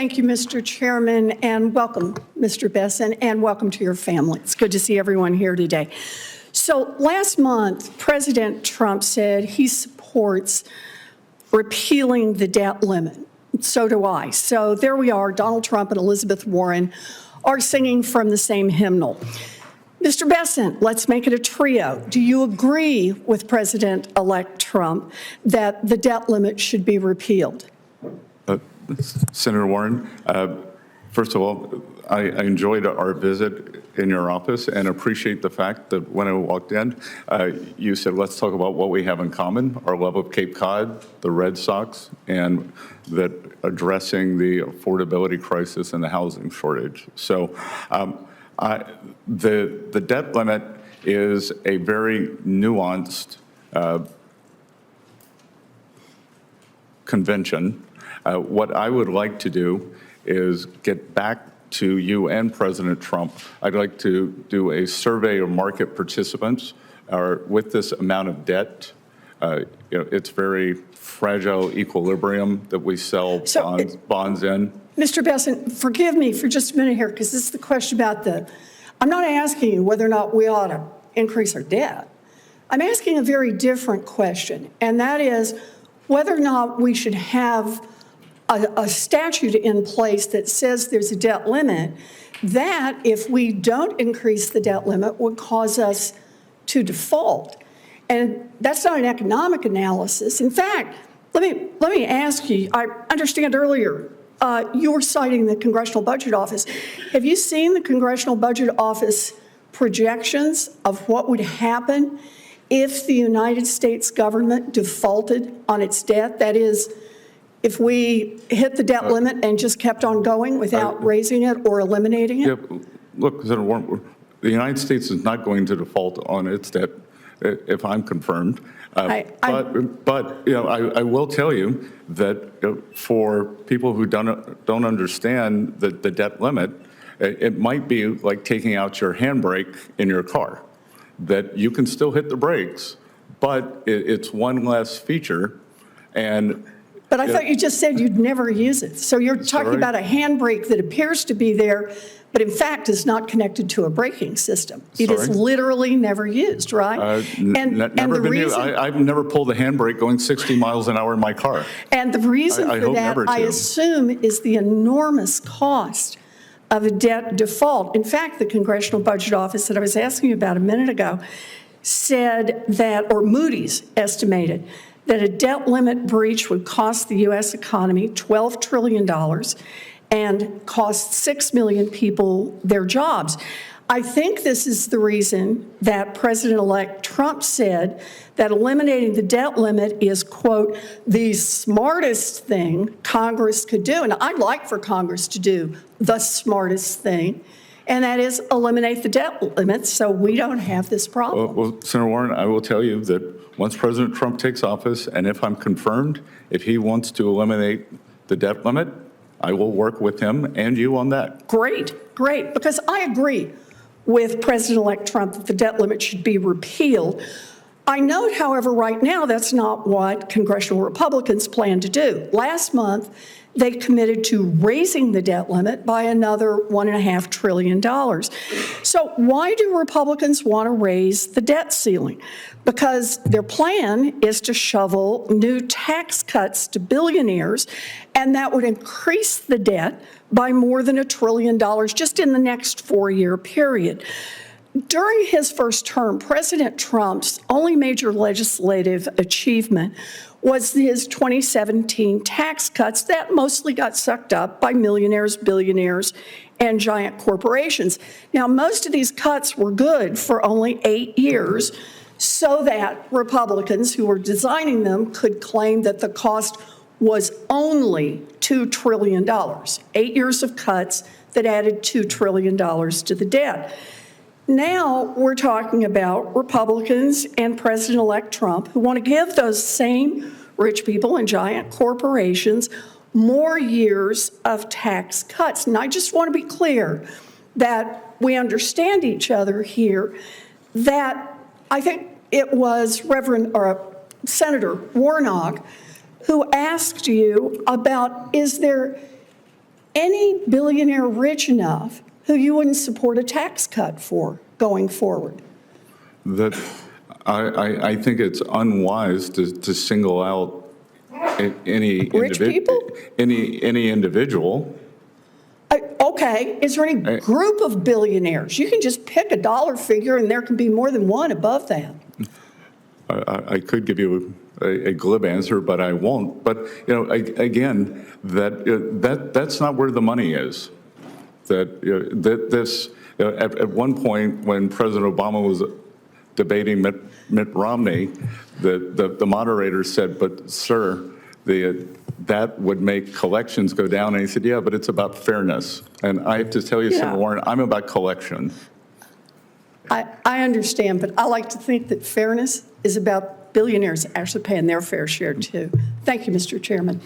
Thank you, Mr. Chairman, and welcome, Mr. Bessent, and welcome to your family. It's good to see everyone here today. So last month, President Trump said he supports repealing the debt limit. So do I. So there we are, Donald Trump and Elizabeth Warren are singing from the same hymnal. Mr. Bessent, let's make it a trio. Do you agree with President-elect Trump that the debt limit should be repealed? Senator Warren, first of all, I enjoyed our visit in your office and appreciate the fact that when I walked in, you said, let's talk about what we have in common, our love of Cape Cod, the Red Sox, and that addressing the affordability crisis and the housing shortage. So the debt limit is a very nuanced convention. What I would like to do is get back to you and President Trump. I'd like to do a survey of market participants with this amount of debt. It's very fragile equilibrium that we sell bonds in. Mr. Bessent, forgive me for just a minute here, because this is the question about I'm not asking you whether or not we ought to increase our debt. I'm asking a very different question, and that is whether or not we should have a statute in place that says there's a debt limit that, if we don't increase the debt limit, would cause us to default. And that's not an economic analysis. In fact, let me ask you, I understand earlier you were citing the Congressional Budget Office. Have you seen the Congressional Budget Office projections of what would happen if the United States government defaulted on its debt? That is, if we hit the debt limit and just kept on going without raising it or eliminating it? Yeah, look, Senator Warren, the United States is not going to default on its debt if I'm confirmed. But I will tell you that for people who don't understand the debt limit, it might be like taking out your handbrake in your car, that you can still hit the brakes, but it's one less feature. But I thought you just said you'd never use it. So you're talking about a handbrake that appears to be there, but in fact is not connected to a braking system. It is literally never used, right? I've never pulled a handbrake going 60 miles an hour in my car. And the reason for that, I assume, is the enormous cost of a debt default. In fact, the Congressional Budget Office that I was asking you about a minute ago said that, or Moody's estimated, that a debt limit breach would cost the U.S. economy $12 trillion and cost 6 million people their jobs. I think this is the reason that President-elect Trump said that eliminating the debt limit is, quote, the smartest thing Congress could do. And I'd like for Congress to do the smartest thing, and that is eliminate the debt limit so we don't have this problem. Well, Senator Warren, I will tell you that once President Trump takes office, and if I'm confirmed, if he wants to eliminate the debt limit, I will work with him and you on that. Great, because I agree with President-elect Trump that the debt limit should be repealed. I note, however, right now that's not what congressional Republicans plan to do. Last month, they committed to raising the debt limit by another $1.5 trillion. So why do Republicans want to raise the debt ceiling? Because their plan is to shovel new tax cuts to billionaires, and that would increase the debt by more than $1 trillion just in the next 4-year period. During his first term, President Trump's only major legislative achievement was his 2017 tax cuts that mostly got sucked up by millionaires, billionaires, and giant corporations. Now, most of these cuts were good for only 8 years, so that Republicans who were designing them could claim that the cost was only $2 trillion, 8 years of cuts that added $2 trillion to the debt. Now we're talking about Republicans and President-elect Trump who want to give those same rich people and giant corporations more years of tax cuts. And I just want to be clear that we understand each other here, that I think it was Senator Warnock who asked you about, is there any billionaire rich enough who you wouldn't support a tax cut for going forward? That I think it's unwise to single out any Rich people? any individual. Okay, is there any group of billionaires? You can just pick a dollar figure and there can be more than one above that. I could give you a glib answer, but I won't. But again, that's not where the money is. At one point when President Obama was debating Mitt Romney, the moderator said, "But sir, that would make collections go down." And he said, "Yeah, but it's about fairness." And I have to tell you, Senator Warren, I'm about collection. I understand, but I like to think that fairness is about billionaires actually paying their fair share too. Thank you, Mr. Chairman.